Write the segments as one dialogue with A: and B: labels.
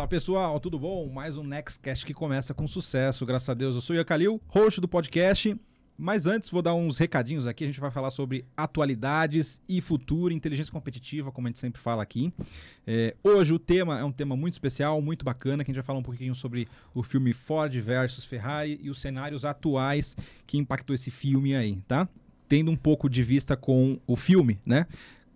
A: Fala pessoal, tudo bom? Mais um Nextcast que começa com sucesso, graças a Deus. Eu sou o Ian Kalil, host do podcast. Mas antes, vou dar uns recadinhos aqui. A gente vai falar sobre atualidades e futuro, inteligência competitiva, como a gente sempre fala aqui. Hoje o tema é um tema muito especial, muito bacana, que a gente vai falar um pouquinho sobre o filme Ford versus Ferrari e os cenários atuais que impactou esse filme aí, tá? Tendo um pouco de vista com o filme, né?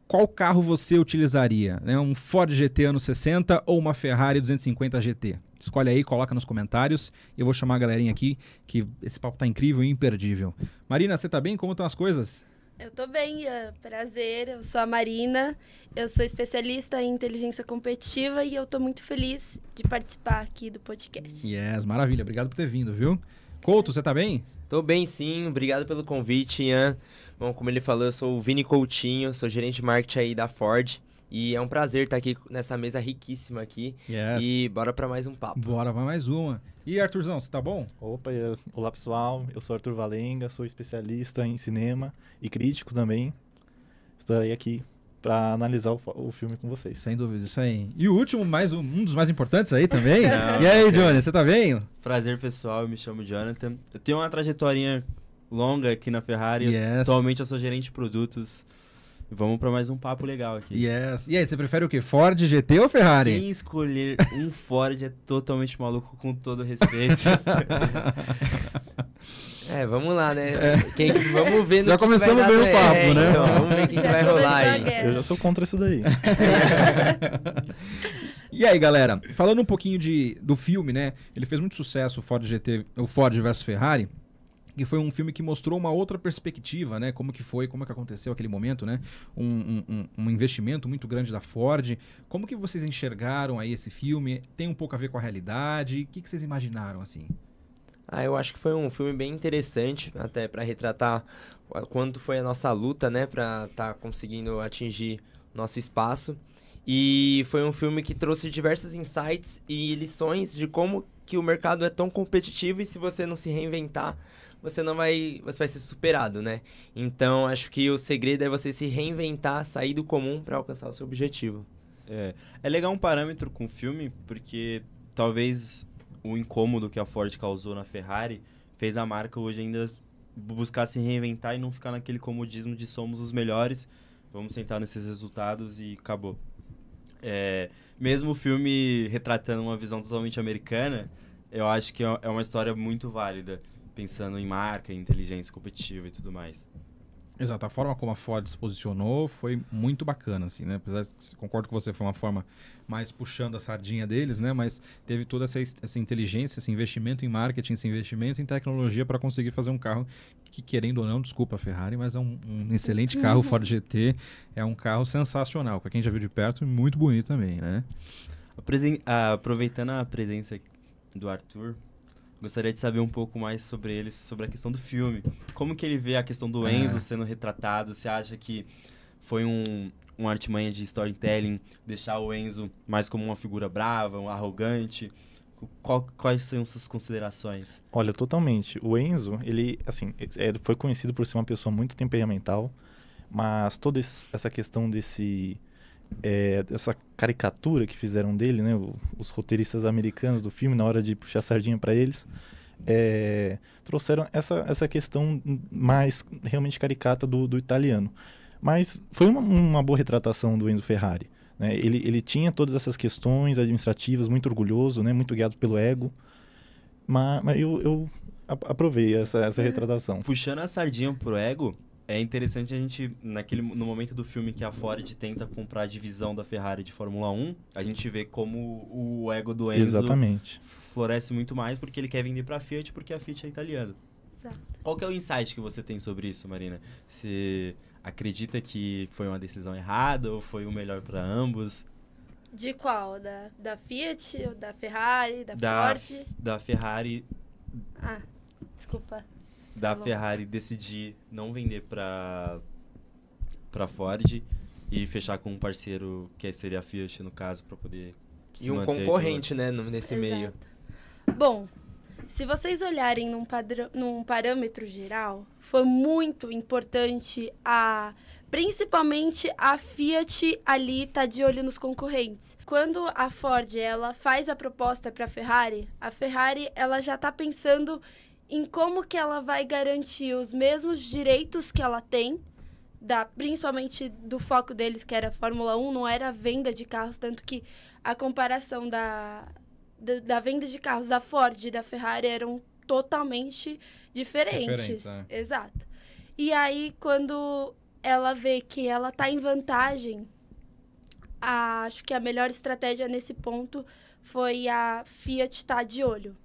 A: Qual carro você utilizaria? Né? Um Ford GT anos 60 ou uma Ferrari 250 GT? Escolhe aí, coloca nos comentários. Eu vou chamar a galerinha aqui, que esse papo tá incrível e imperdível. Marina, você tá bem? Como estão as coisas?
B: Eu tô bem, prazer. Eu sou a Marina, eu sou especialista em inteligência competitiva e eu tô muito feliz de participar aqui do podcast.
A: Yes, maravilha. Obrigado por ter vindo, viu? Couto, você tá bem?
C: Tô bem sim, obrigado pelo convite, Ian. Bom, como ele falou, eu sou o Vini Coutinho, sou gerente de marketing aí da Ford. E é um prazer estar aqui nessa mesa riquíssima aqui.
A: Yes.
C: E bora para mais um papo.
A: Bora para mais uma. E Arthurzão, você tá bom?
D: Opa, olá pessoal, eu sou Arthur Valenga, sou especialista em cinema e crítico também. Estarei aqui para analisar o filme com vocês.
A: Sem dúvida, isso aí. E o último, um dos mais importantes aí também. E aí, Johnny, você tá bem?
E: Prazer, pessoal, eu me chamo Jonathan. Eu tenho uma trajetória longa aqui na Ferrari.
A: Yes.
E: Atualmente eu sou gerente de produtos. Vamos para mais um papo legal aqui.
A: Yes. E aí, você prefere o quê? Ford, GT ou Ferrari?
E: Quem escolher um Ford é totalmente maluco, com todo respeito.
C: Vamos lá, né? Vamos ver no
A: já
C: que
A: começamos
C: vai
A: bem
C: dar,
A: o papo, né?
C: Então, vamos ver o que vai rolar aí.
D: Eu já sou contra isso daí.
A: E aí, galera, falando um pouquinho do filme, né? Ele fez muito sucesso, o Ford versus Ferrari, que foi um filme que mostrou uma outra perspectiva, né? Como que aconteceu aquele momento, né? Um investimento muito grande da Ford. Como que vocês enxergaram aí esse filme? Tem um pouco a ver com a realidade? O que vocês imaginaram, assim?
C: Eu acho que foi um filme bem interessante, até para retratar quanto foi a nossa luta, né? Para estar conseguindo atingir nosso espaço. E foi um filme que trouxe diversos insights e lições de como que o mercado é tão competitivo e se você não se reinventar, você vai ser superado, né? Então, acho que o segredo é você se reinventar, sair do comum para alcançar o seu objetivo.
E: É legal um parâmetro com o filme, porque talvez o incômodo que a Ford causou na Ferrari fez a marca hoje ainda buscar se reinventar e não ficar naquele comodismo de somos os melhores, vamos sentar nesses resultados e acabou. Mesmo o filme retratando uma visão totalmente americana, eu acho que é uma história muito válida, pensando em marca, em inteligência competitiva e tudo mais.
A: Exato, a forma como a Ford se posicionou foi muito bacana, assim, né? Apesar de, concordo com você, foi uma forma mais puxando a sardinha deles, né? Mas teve toda essa inteligência, esse investimento em marketing, esse investimento em tecnologia para conseguir fazer um carro que, querendo ou não, desculpa a Ferrari, mas é um excelente carro. O Ford GT é um carro sensacional. Para quem já viu de perto, muito bonito também, né?
E: Aproveitando a presença do Arthur, gostaria de saber um pouco mais sobre ele, sobre a questão do filme. Como que ele vê a questão do Enzo sendo retratado? Você acha que foi uma artimanha de storytelling deixar o Enzo mais como uma figura brava, um arrogante? Quais são suas considerações?
D: Olha, totalmente. O Enzo, ele foi conhecido por ser uma pessoa muito temperamental, mas toda essa questão dessa caricatura que fizeram dele, né, os roteiristas americanos do filme, na hora de puxar a sardinha para eles, trouxeram essa questão mais realmente caricata do italiano. Mas foi uma boa retratação do Enzo Ferrari, né? Ele tinha todas essas questões administrativas, muito orgulhoso, né, muito guiado pelo ego, mas eu aprovei essa retratação.
E: Puxando a sardinha pro ego, é interessante a gente, no momento do filme que a Ford tenta comprar a divisão da Ferrari de Fórmula 1, a gente vê como o ego do Enzo floresce muito mais porque ele quer vender para a Fiat, porque a Fiat é italiana.
B: Exato.
E: Qual que é o insight que você tem sobre isso, Marina? Você acredita que foi uma decisão errada ou foi o melhor para ambos?
B: De qual? Da Fiat, ou da Ferrari, da Ford?
E: Da Ferrari.
B: Desculpa.
E: Da Ferrari decidir não vender para Ford e fechar com um parceiro que seria a Fiat, no caso, para poder
C: se manter. E um concorrente, né, nesse meio.
B: Bom, se vocês olharem num parâmetro geral, foi muito importante a Principalmente a Fiat ali tá de olho nos concorrentes. Quando a Ford ela faz a proposta para a Ferrari ela já tá pensando em como que ela vai garantir os mesmos direitos que ela tem, principalmente do foco deles, que era a Fórmula 1, não era a venda de carros, tanto que a comparação da venda de carros da Ford e da Ferrari eram totalmente diferentes. Exato. E aí, quando ela vê que ela tá em vantagem, acho que a melhor estratégia nesse ponto foi a Fiat estar de olho.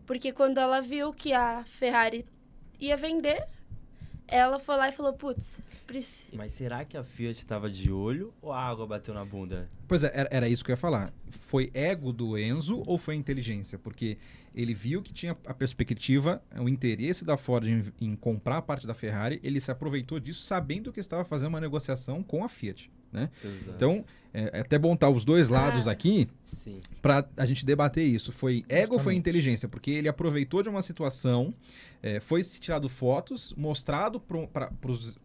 B: Porque quando ela viu que a Ferrari ia vender, ela foi lá e falou, putz...
E: Mas será que a Fiat estava de olho ou a água bateu na bunda?
A: Pois é, era isso que eu ia falar. Foi ego do Enzo ou foi inteligência? Porque ele viu que tinha a perspectiva, o interesse da Ford em comprar a parte da Ferrari, ele se aproveitou disso sabendo que estava fazendo uma negociação com a Fiat, né?
E: Exato.
A: Então, é até bom estar os dois lados aqui para a gente debater isso. Foi ego ou foi inteligência? Porque ele aproveitou de uma situação, foi tirado fotos, mostrado para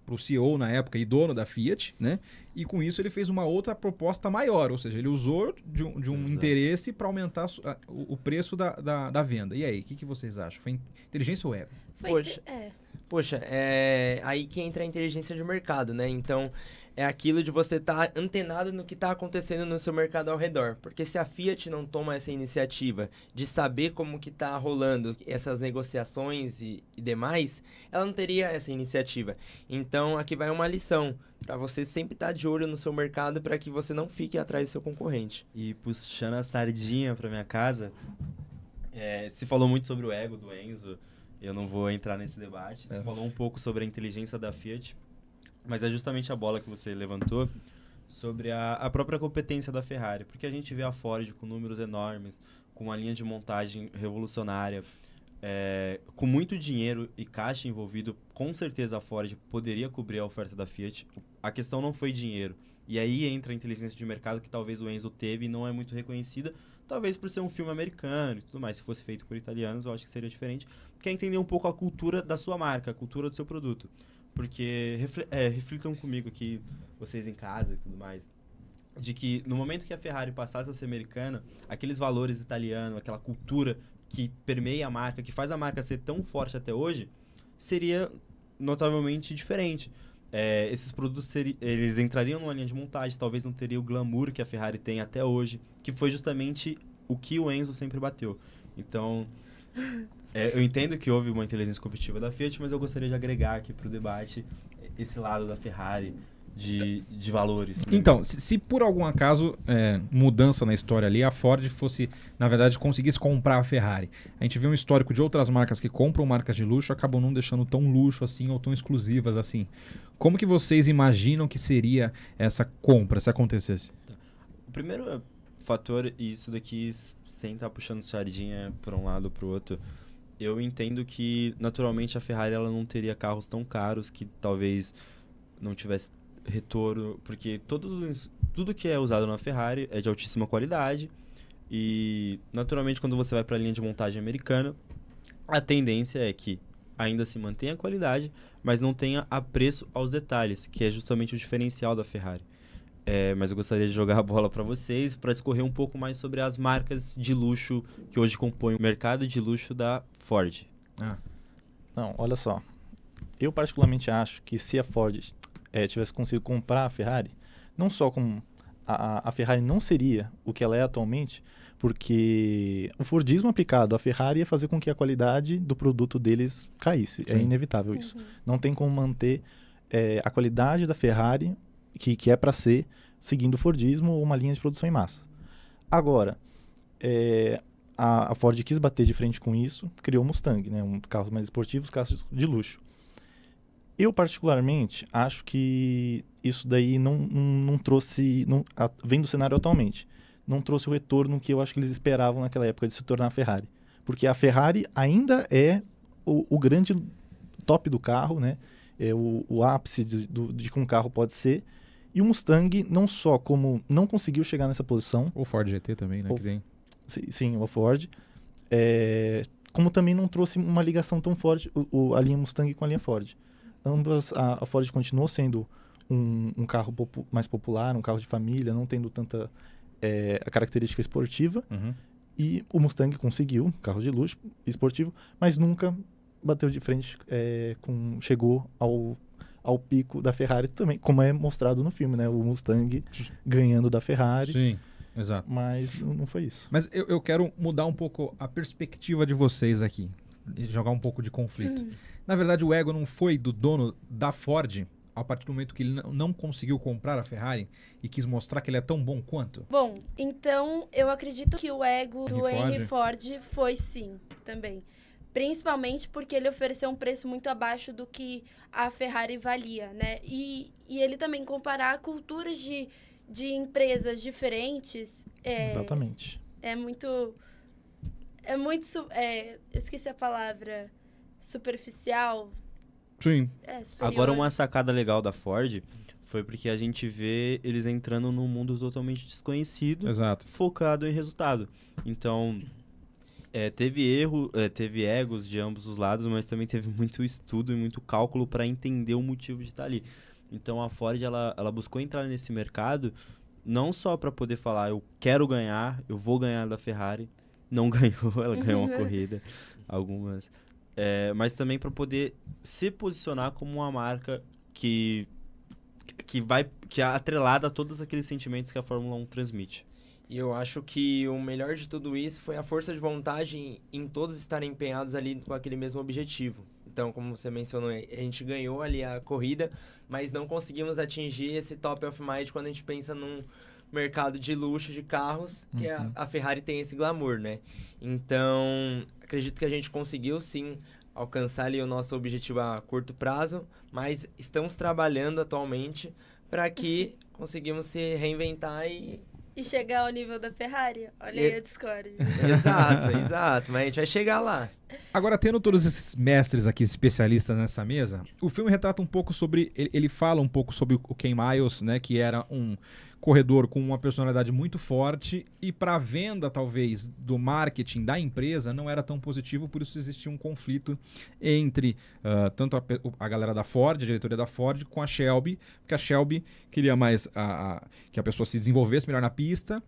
A: o CEO na época e dono da Fiat, né? E com isso ele fez uma outra proposta maior, ou seja, ele usou de um interesse para aumentar o preço da venda. E aí, o que vocês acham? Foi inteligência ou ego?
C: Poxa, aí que entra a inteligência de mercado, né? Então, é aquilo de você estar antenado no que está acontecendo no seu mercado ao redor. Porque se a Fiat não toma essa iniciativa de saber como que está rolando essas negociações e demais, ela não teria essa iniciativa. Então, aqui vai uma lição para você sempre estar de olho no seu mercado para que você não fique atrás do seu concorrente.
E: E puxando a sardinha para minha casa, se falou muito sobre o ego do Enzo, eu não vou entrar nesse debate. Você falou um pouco sobre a inteligência da Fiat, mas é justamente a bola que você levantou sobre a própria competência da Ferrari. Porque a gente vê a Ford com números enormes, com uma linha de montagem revolucionária, com muito dinheiro e caixa envolvido. Com certeza a Ford poderia cobrir a oferta da Fiat. A questão não foi dinheiro. E aí entra a inteligência de mercado que talvez o Enzo teve e não é muito reconhecida. Talvez por ser um filme americano e tudo mais. Se fosse feito por italianos, eu acho que seria diferente. Porque é entender um pouco a cultura da sua marca, a cultura do seu produto. Porque reflitam comigo aqui, vocês em casa e tudo mais, de que no momento que a Ferrari passasse a ser americana, aqueles valores italianos, aquela cultura que permeia a marca, que faz a marca ser tão forte até hoje, seria notavelmente diferente. Esses produtos eles entrariam numa linha de montagem, talvez não teria o glamour que a Ferrari tem até hoje, que foi justamente o que o Enzo sempre bateu. Então... eu entendo que houve uma inteligência competitiva da Fiat, mas eu gostaria de agregar aqui para o debate esse lado da Ferrari de valores. Né?
A: Então, se por algum acaso, mudança na história ali, a Ford fosse, na verdade, conseguisse comprar a Ferrari. A gente vê um histórico de outras marcas que compram marcas de luxo, acabam não deixando tão luxo assim ou tão exclusivas assim. Como que vocês imaginam que seria essa compra se acontecesse?
E: O primeiro fator, e isso daqui, sem estar puxando sardinha para um lado ou para o outro, eu entendo que, naturalmente, a Ferrari ela não teria carros tão caros que talvez não tivesse retorno, porque tudo que é usado na Ferrari é de altíssima qualidade e, naturalmente, quando você vai para a linha de montagem americana, a tendência é que ainda se mantenha a qualidade, mas não tenha apreço aos detalhes, que é justamente o diferencial da Ferrari. Mas eu gostaria de jogar a bola para vocês, para discorrer um pouco mais sobre as marcas de luxo que hoje compõem o mercado de luxo da Ford.
D: Não, olha só. Eu particularmente acho que se a Ford tivesse conseguido comprar a Ferrari, não só como a Ferrari não seria o que ela é atualmente, porque o Fordismo aplicado à Ferrari ia fazer com que a qualidade do produto deles caísse. Sim. É inevitável isso. Não tem como manter a qualidade da Ferrari, que é para ser, seguindo o Fordismo ou uma linha de produção em massa. Agora, a Ford quis bater de frente com isso, criou o Mustang, né? Um carro mais esportivo, os carros de luxo. Eu, particularmente, acho que isso daí não trouxe, vendo o cenário atualmente, não trouxe o retorno que eu acho que eles esperavam naquela época de se tornar a Ferrari. Porque a Ferrari ainda é o grande top do carro, né? É o ápice de que um carro pode ser. E o Mustang, não só como não conseguiu chegar nessa posição...
A: O Ford GT também, né? Que tem.
D: Sim, o Ford. Como também não trouxe uma ligação tão forte, a linha Mustang com a linha Ford. Ambas, a Ford continuou sendo um carro mais popular, um carro de família, não tendo tanta a característica esportiva.
A: Uhum.
D: E o Mustang conseguiu, um carro de luxo, esportivo, mas nunca bateu de frente, chegou ao pico da Ferrari também, como é mostrado no filme, né? O Mustang ganhando da Ferrari.
A: Sim, exato.
D: Mas não foi isso.
A: Mas eu quero mudar um pouco a perspectiva de vocês aqui, jogar um pouco de conflito. Na verdade, o ego não foi do dono da Ford a partir do momento que ele não conseguiu comprar a Ferrari e quis mostrar que ele é tão bom quanto?
B: Bom, então eu acredito que o ego do
A: Henry
B: Henry Ford foi sim, também. Principalmente porque ele ofereceu um preço muito abaixo do que a Ferrari valia, né? E ele também comparar culturas de empresas diferentes
D: Exatamente.
B: eu esqueci a palavra, superficial.
A: Sim.
B: Superior.
E: Agora, uma sacada legal da Ford foi porque a gente vê eles entrando num mundo totalmente desconhecido,
A: Exato.
E: focado em resultado. Então, teve egos de ambos os lados, mas também teve muito estudo e muito cálculo para entender o motivo de estar ali. Então, a Ford ela buscou entrar nesse mercado não só para poder falar, eu quero ganhar, eu vou ganhar da Ferrari. Não ganhou, ela ganhou uma corrida, algumas. Mas também para poder se posicionar como uma marca que é atrelada a todos aqueles sentimentos que a Fórmula 1 transmite.
C: E eu acho que o melhor de tudo isso foi a força de vontade em todos estarem empenhados ali com aquele mesmo objetivo. Então, como você mencionou, a gente ganhou ali a corrida, mas não conseguimos atingir esse top of mind quando a gente pensa num mercado de luxo de carros, que a Ferrari tem esse glamour, né? Então, acredito que a gente conseguiu, sim, alcançar ali o nosso objetivo a curto prazo, mas estamos trabalhando atualmente para que conseguimos se reinventar e
B: chegar ao nível da Ferrari. Olha aí a Discord.
C: Exato, mas a gente vai chegar lá.
A: Agora, tendo todos esses mestres aqui, especialistas nessa mesa, o filme retrata um pouco sobre... Ele fala um pouco sobre o Ken Miles, né? Que era um corredor com uma personalidade muito forte e para a venda, talvez, do marketing da empresa não era tão positivo, por isso existia um conflito entre tanto a galera da Ford, a diretoria da Ford, com a Shelby, porque a Shelby queria mais que a pessoa se desenvolvesse melhor na pista.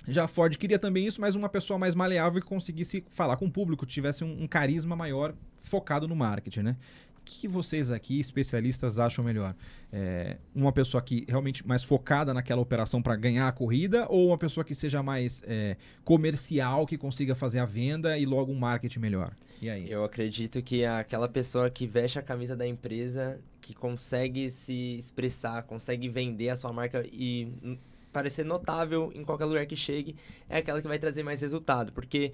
A: Já a Ford queria também isso, mas uma pessoa mais maleável que conseguisse falar com o público, tivesse um carisma maior focado no marketing, né? O que vocês aqui, especialistas, acham melhor? Uma pessoa que realmente mais focada naquela operação para ganhar a corrida ou uma pessoa que seja mais comercial, que consiga fazer a venda e logo um marketing melhor? E aí?
C: Eu acredito que aquela pessoa que veste a camisa da empresa, que consegue se expressar, consegue vender a sua marca e parecer notável em qualquer lugar que chegue, é aquela que vai trazer mais resultado, porque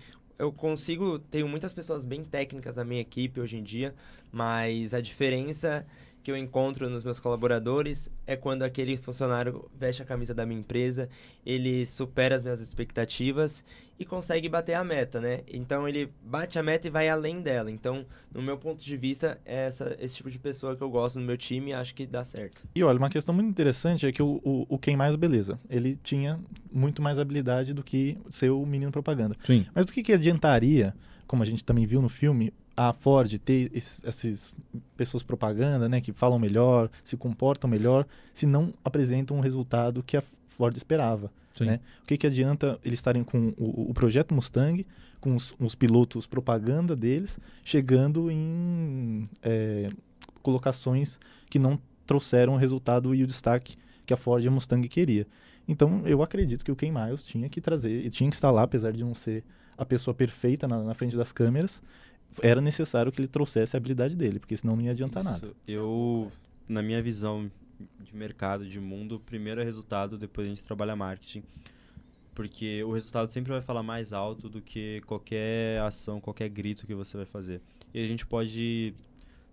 C: tenho muitas pessoas bem técnicas na minha equipe hoje em dia, mas a diferença que eu encontro nos meus colaboradores é quando aquele funcionário veste a camisa da minha empresa, ele supera as minhas expectativas e consegue bater a meta, né? Então, ele bate a meta e vai além dela. Então, no meu ponto de vista, é esse tipo de pessoa que eu gosto no meu time e acho que dá certo.
D: E olha, uma questão muito interessante é que o Ken Miles, beleza, ele tinha muito mais habilidade do que ser o menino propaganda.
A: Sim.
D: Mas do que adiantaria, como a gente também viu no filme, a Ford ter essas pessoas propaganda, né, que falam melhor, se comportam melhor, se não apresentam um resultado que a Ford esperava. Né? O que adianta eles estarem com o projeto Mustang, com os pilotos propaganda deles, chegando em colocações que não trouxeram o resultado e o destaque que a Ford e a Mustang queria. Então, eu acredito que o Ken Miles tinha que trazer, tinha que estar lá, apesar de não ser a pessoa perfeita na frente das câmeras, era necessário que ele trouxesse a habilidade dele, porque senão não ia adiantar nada.
E: Na minha visão de mercado, de mundo, primeiro é resultado, depois a gente trabalha marketing. Porque o resultado sempre vai falar mais alto do que qualquer ação, qualquer grito que você vai fazer. E a gente pode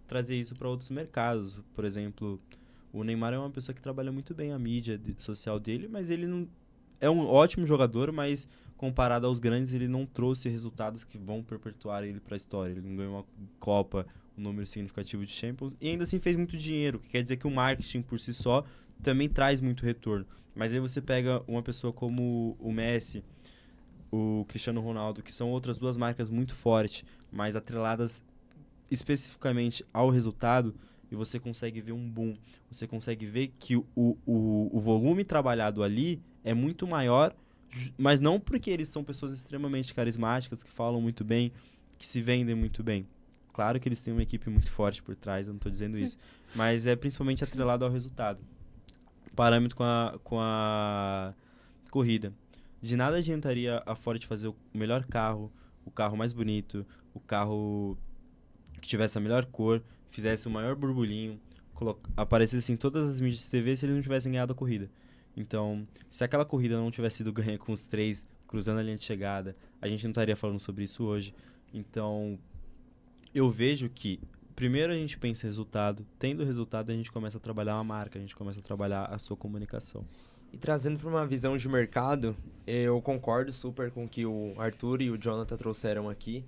E: trazer isso para outros mercados. Por exemplo, o Neymar é uma pessoa que trabalha muito bem a mídia social dele, mas ele não é um ótimo jogador, mas comparado aos grandes, ele não trouxe resultados que vão perpetuar ele para a história. Ele não ganhou uma Copa, um número significativo de Champions, e ainda assim fez muito dinheiro, que quer dizer que o marketing por si só também traz muito retorno. Mas aí você pega uma pessoa como o Messi, o Cristiano Ronaldo, que são outras duas marcas muito fortes, mas atreladas especificamente ao resultado, e você consegue ver um boom. Você consegue ver que o volume trabalhado ali é muito maior, mas não porque eles são pessoas extremamente carismáticas, que falam muito bem, que se vendem muito bem. Claro que eles têm uma equipe muito forte por trás, eu não estou dizendo isso. Mas é principalmente atrelado ao resultado. Parâmetro com a corrida. De nada adiantaria a Ford fazer o melhor carro, o carro mais bonito, o carro que tivesse a melhor cor, fizesse o maior burburinho, aparecesse em todas as mídias de TV se eles não tivessem ganhado a corrida. Então, se aquela corrida não tivesse sido ganha com os 3 cruzando a linha de chegada, a gente não estaria falando sobre isso hoje. Então, eu vejo que primeiro a gente pensa em resultado, tendo resultado a gente começa a trabalhar uma marca, a gente começa a trabalhar a sua comunicação.
C: E trazendo para uma visão de mercado, eu concordo super com o que o Arthur e o Jonathan trouxeram aqui.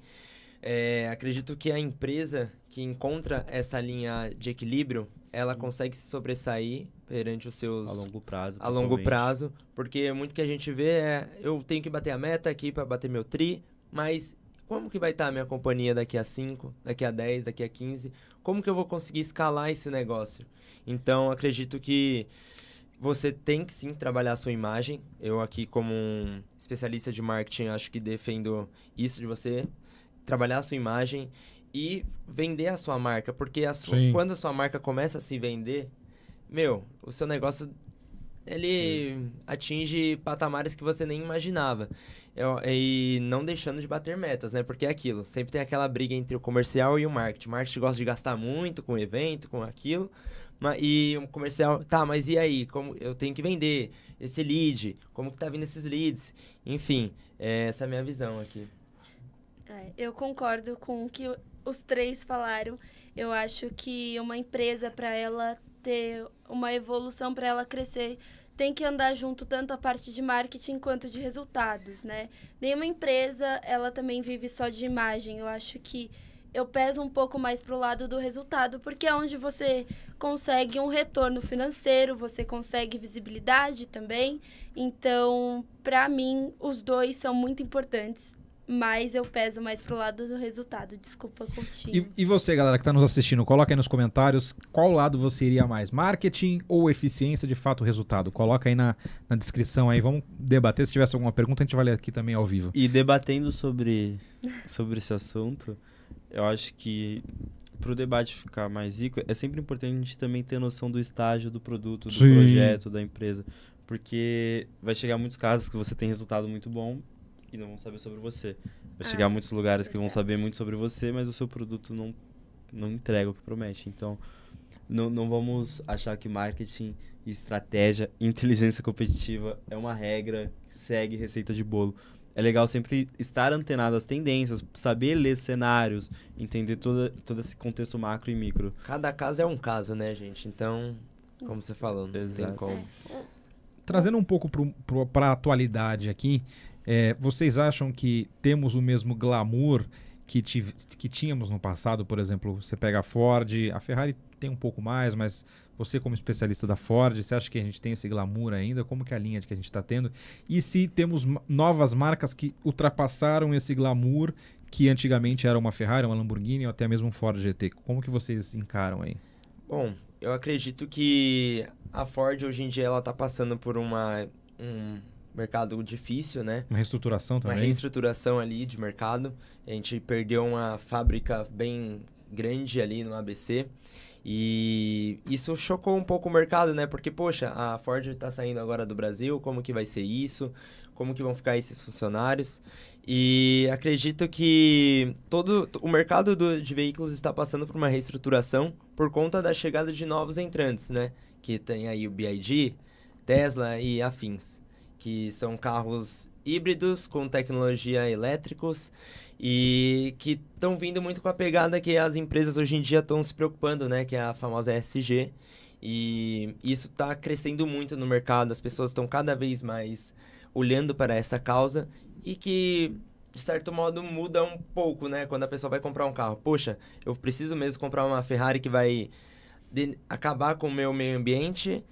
C: Acredito que a empresa que encontra essa linha de equilíbrio, ela consegue se sobressair perante os seus...
E: A longo prazo,
C: a longo prazo, porque muito que a gente vê eu tenho que bater a meta aqui para bater meu tri, mas como que vai estar a minha companhia daqui a 5, daqui a 10, daqui a 15? Como que eu vou conseguir escalar esse negócio? Então, acredito que você tem que sim trabalhar a sua imagem. Eu aqui como um especialista de marketing acho que defendo isso de você. Trabalhar a sua imagem e vender a sua marca. Porque quando a sua marca começa a se vender, o seu negócio ele atinge patamares que você nem imaginava. E não deixando de bater metas, né? Porque é aquilo, sempre tem aquela briga entre o comercial e o marketing. O marketing gosta de gastar muito com o evento, com aquilo. E o comercial, mas e aí? Como eu tenho que vender esse lead? Como que tá vindo esses leads? Enfim, essa é a minha visão aqui.
B: Eu concordo com o que os 3 falaram. Eu acho que uma empresa, para ela ter uma evolução, para ela crescer, tem que andar junto tanto a parte de marketing quanto de resultados, né? Nenhuma empresa, ela também vive só de imagem. Eu acho que eu peso um pouco mais pro lado do resultado, porque é onde você consegue um retorno financeiro, você consegue visibilidade também. Então, para mim, os 2 são muito importantes, mas eu peso mais pro lado do resultado. Desculpa, Coutinho.
A: E você, galera que tá nos assistindo, coloca aí nos comentários qual lado você iria mais, marketing ou eficiência, de fato, resultado. Coloca aí na descrição aí, vamos debater. Se tivesse alguma pergunta, a gente vai ler aqui também ao vivo.
E: E debatendo sobre esse assunto, eu acho que para o debate ficar mais rico, é sempre importante a gente também ter noção do estágio do produto, do projeto, da empresa. Porque vai chegar muitos casos que você tem resultado muito bom e não vão saber sobre você. Vai chegar muitos lugares que vão saber muito sobre você, mas o seu produto não entrega o que promete. Então, não vamos achar que marketing, estratégia, inteligência competitiva é uma regra que segue receita de bolo. É legal sempre estar antenado às tendências, saber ler cenários, entender todo esse contexto macro e micro.
C: Cada caso é um caso, né, gente? Então, como você falou, não tem como.
A: Trazendo um pouco para a atualidade aqui, vocês acham que temos o mesmo glamour que tínhamos no passado? Por exemplo, você pega a Ford, a Ferrari tem um pouco mais, mas você como especialista da Ford, você acha que a gente tem esse glamour ainda? Como que é a linha que a gente está tendo? E se temos novas marcas que ultrapassaram esse glamour que antigamente era uma Ferrari, uma Lamborghini ou até mesmo um Ford GT? Como que vocês encaram aí?
C: Bom, eu acredito que a Ford hoje em dia ela está passando por um mercado difícil, né?
A: Uma reestruturação também?
C: Uma reestruturação ali de mercado. A gente perdeu uma fábrica bem grande ali no ABC. E isso chocou um pouco o mercado, né? Porque, poxa, a Ford está saindo agora do Brasil, como que vai ser isso? Como que vão ficar esses funcionários? E acredito que todo o mercado de veículos está passando por uma reestruturação por conta da chegada de novos entrantes, né? Que tem aí o BYD, Tesla e afins, que são carros híbridos com tecnologia elétricos e que estão vindo muito com a pegada que as empresas hoje em dia estão se preocupando, né? Que é a famosa ESG. E isso está crescendo muito no mercado, as pessoas estão cada vez mais olhando para essa causa e que, de certo modo, muda um pouco, né? Quando a pessoa vai comprar um carro. Poxa, eu preciso mesmo comprar uma Ferrari que vai acabar com o meu meio ambiente,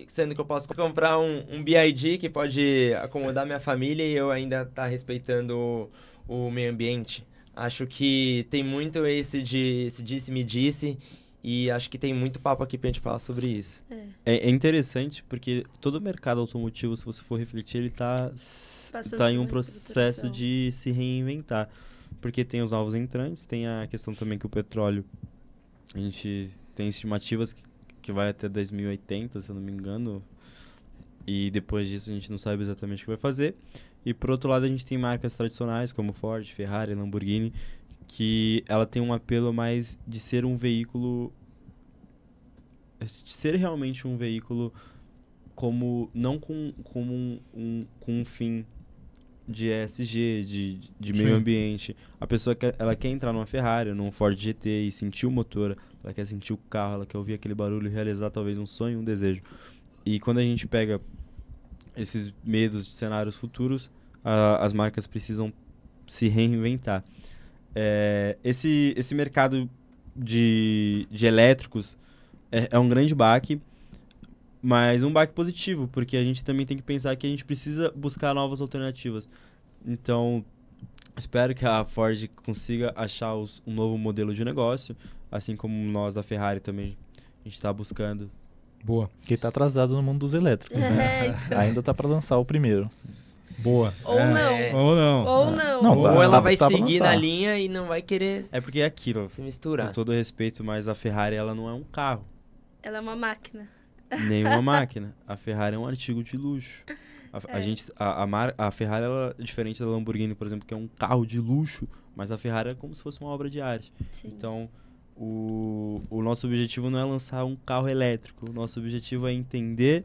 C: sendo que eu posso comprar um BYD que pode acomodar minha família e eu ainda estar respeitando o meio ambiente. Acho que tem muito esse disse-me-disse E acho que tem muito papo aqui pra gente falar sobre isso.
E: É interessante porque todo o mercado automotivo, se você for refletir, ele tá em um processo de se reinventar. Porque tem os novos entrantes, tem a questão também que o petróleo, a gente tem estimativas que vai até 2080, se eu não me engano, e depois disso a gente não sabe exatamente o que vai fazer. E por outro lado a gente tem marcas tradicionais como Ford, Ferrari, Lamborghini, que ela tem um apelo mais de ser um veículo, de ser realmente um veículo como, não com um fim de ESG, de meio ambiente. A pessoa ela quer entrar numa Ferrari, num Ford GT e sentir o motor, ela quer sentir o carro, ela quer ouvir aquele barulho e realizar talvez um sonho, um desejo. E quando a gente pega esses medos de cenários futuros, as marcas precisam se reinventar. Esse mercado de elétricos é um grande baque, mas um baque positivo, porque a gente também tem que pensar que a gente precisa buscar novas alternativas. Então, espero que a Ford consiga achar um novo modelo de negócio, assim como nós da Ferrari também a gente está buscando.
A: Boa.
D: Que tá atrasado no mundo dos elétricos, né?
B: Então.
D: Ainda tá pra lançar o primeiro.
A: Boa.
B: Ou não.
A: Ou não.
B: Ou não.
D: Não,
C: Ou ela vai
D: tá pra
C: seguir
D: lançar.
C: na linha e não vai querer
E: É porque é aquilo,
C: se misturar.
E: com todo respeito, mas a Ferrari ela não é um carro,
B: Ela é uma máquina.
E: nenhuma máquina. A Ferrari é um artigo de luxo. A Ferrari ela é diferente da Lamborghini, por exemplo, que é um carro de luxo, mas a Ferrari é como se fosse uma obra de arte.
B: Sim.
E: Então, o nosso objetivo não é lançar um carro elétrico. O nosso objetivo é entender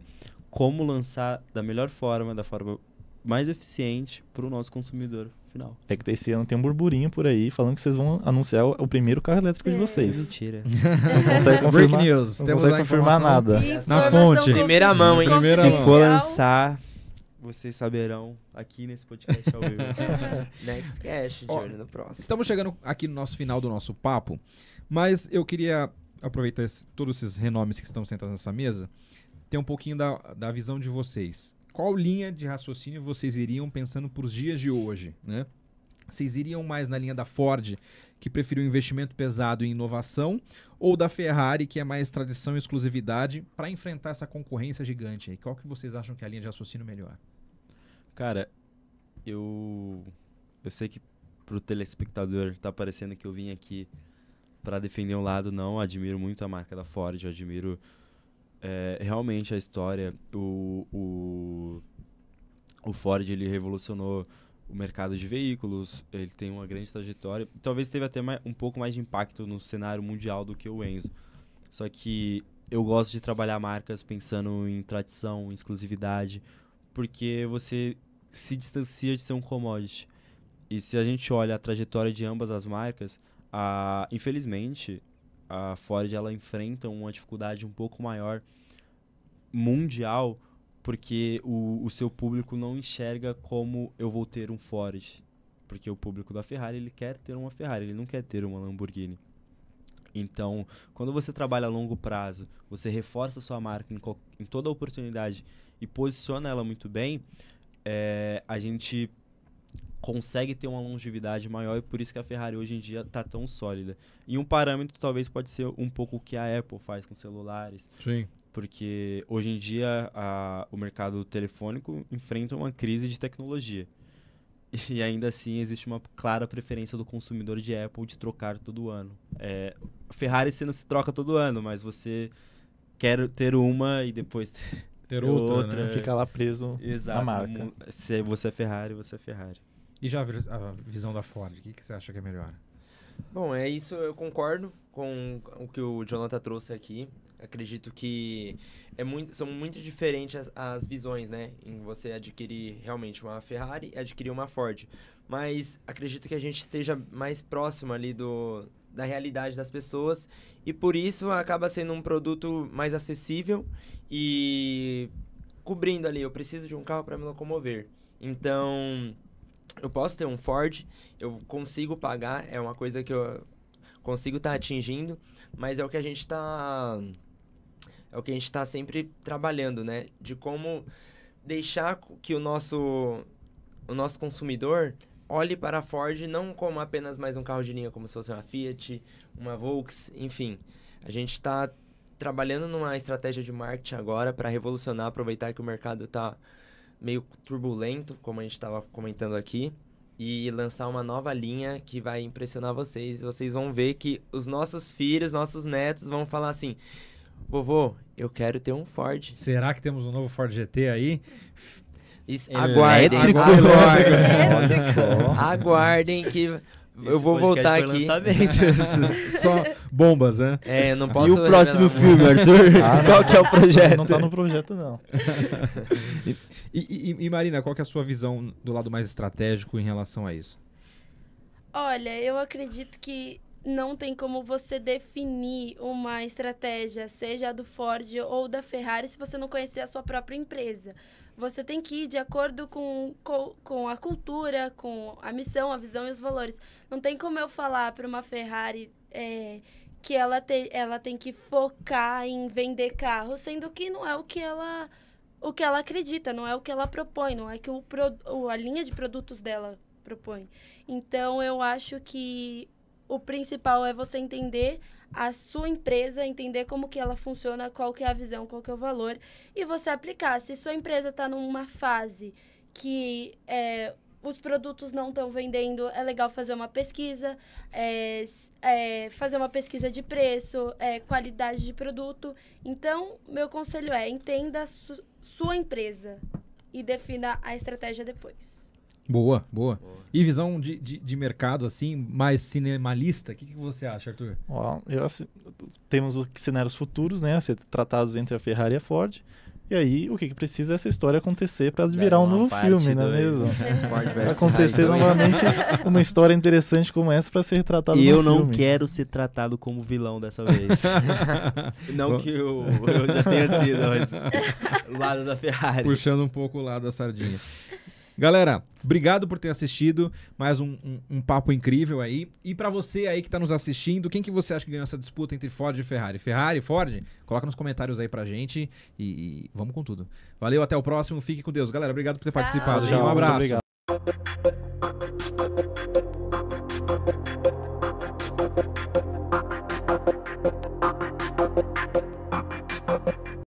E: como lançar da melhor forma, da forma mais eficiente para o nosso consumidor final.
D: É que esse ano tem um burburinho por aí falando que vocês vão anunciar o primeiro carro elétrico de vocês.
E: Mentira.
D: Não consegue
A: Break
D: confirmar,
A: news.
D: não
A: Temos
D: consegue
A: a
D: confirmar
A: informação.
D: nada.
A: Na
B: Informação
A: fonte.
C: Primeira mão, hein?
A: Primeira
E: Se
A: mão.
E: for lançar, vocês saberão aqui nesse podcast ao vivo.
C: Next Cash, de
A: Ó,
C: olho no próximo.
A: Estamos chegando aqui no nosso final do nosso papo, mas eu queria aproveitar todos esses renomes que estão sentados nessa mesa, ter um pouquinho da visão de vocês. Qual linha de raciocínio vocês iriam pensando para os dias de hoje, né? Vocês iriam mais na linha da Ford, que preferiu um investimento pesado em inovação, ou da Ferrari, que é mais tradição e exclusividade, para enfrentar essa concorrência gigante aí? Qual que vocês acham que é a linha de raciocínio melhor?
E: Cara, eu sei que pro telespectador tá parecendo que eu vim aqui para defender um lado. Não, admiro muito a marca da Ford, eu admiro realmente a história. O Ford, ele revolucionou o mercado de veículos, ele tem uma grande trajetória. Talvez teve até um pouco mais de impacto no cenário mundial do que o Enzo. Só que eu gosto de trabalhar marcas pensando em tradição, em exclusividade, porque você se distancia de ser um commodity. E se a gente olha a trajetória de ambas as marcas, infelizmente, a Ford ela enfrenta uma dificuldade um pouco maior mundial, porque o seu público não enxerga como eu vou ter um Ford. Porque o público da Ferrari, ele quer ter uma Ferrari, ele não quer ter uma Lamborghini. Então, quando você trabalha a longo prazo, você reforça a sua marca em toda oportunidade e posiciona ela muito bem, a gente consegue ter uma longevidade maior, e por isso que a Ferrari hoje em dia está tão sólida. E um parâmetro talvez pode ser um pouco o que a Apple faz com celulares.
A: Sim.
E: Porque hoje em dia o mercado telefônico enfrenta uma crise de tecnologia. E ainda assim existe uma clara preferência do consumidor de Apple de trocar todo ano. Ferrari você não se troca todo ano, mas você quer ter uma e depois
A: Ter outra, né?
D: Fica lá preso
E: Exato.
D: na marca.
E: Se você é Ferrari, você é Ferrari.
A: E já a visão da Ford, o que você acha que é melhor?
C: Bom, é isso, eu concordo com o que o Jonathan trouxe aqui. Acredito que são muito diferentes as visões, né? Em você adquirir realmente uma Ferrari e adquirir uma Ford. Mas acredito que a gente esteja mais próximo ali da realidade das pessoas. E por isso acaba sendo um produto mais acessível e cobrindo ali. Eu preciso de um carro para me locomover. Então, eu posso ter um Ford, eu consigo pagar, é uma coisa que eu consigo estar atingindo, mas é o que a gente está sempre trabalhando, né? De como deixar que o nosso consumidor olhe para a Ford não como apenas mais um carro de linha, como se fosse uma Fiat, uma Volks, enfim. A gente está trabalhando numa estratégia de marketing agora para revolucionar, aproveitar que o mercado está meio turbulento, como a gente estava comentando aqui, e lançar uma nova linha que vai impressionar vocês. E vocês vão ver que os nossos filhos, nossos netos vão falar assim: vovô, eu quero ter um Ford.
A: Será que temos um novo Ford GT aí?
C: Aguardem,
D: Olha só.
C: aguardem que eu vou voltar aqui.
A: Só bombas, né?
C: Eu não posso
E: E o próximo
C: revelar
E: filme, Arthur? Qual que é o projeto?
D: Não tá no projeto, não.
A: E Marina, qual que é a sua visão do lado mais estratégico em relação a isso?
B: Olha, eu acredito que não tem como você definir uma estratégia, seja a do Ford ou da Ferrari, se você não conhecer a sua própria empresa. Você tem que ir de acordo com a cultura, com a missão, a visão e os valores. Não tem como eu falar para uma Ferrari que ela tem que focar em vender carro, sendo que não é o que ela acredita, não é o que ela propõe, não é que a linha de produtos dela propõe. Então, eu acho que o principal é você entender a sua empresa, entender como que ela funciona, qual que é a visão, qual que é o valor, e você aplicar. Se sua empresa está numa fase que os produtos não estão vendendo, é legal fazer uma pesquisa, fazer uma pesquisa de preço, qualidade de produto. Então, meu conselho entenda sua empresa e defina a estratégia depois.
A: Boa. E visão de mercado, assim, mais cinemalista, o que você acha, Arthur?
D: Temos os cenários futuros, né, a ser tratados entre a Ferrari e a Ford. E aí, o que precisa é essa história acontecer para virar um novo filme, não é mesmo? Acontecer novamente uma história interessante como essa para ser retratada no filme.
E: E eu não quero ser tratado como vilão dessa vez. Não que eu já tenha sido, mas lado da Ferrari.
A: Puxando um pouco o lado da sardinha. Galera, obrigado por ter assistido, mais um papo incrível aí. E pra você aí que tá nos assistindo, quem que você acha que ganhou essa disputa entre Ford e Ferrari? Ferrari, Ford? Coloca nos comentários aí pra gente e vamos com tudo. Valeu, até o próximo, fique com Deus. Galera, obrigado por ter participado.
D: Tchau,
A: Um abraço.
D: muito obrigado.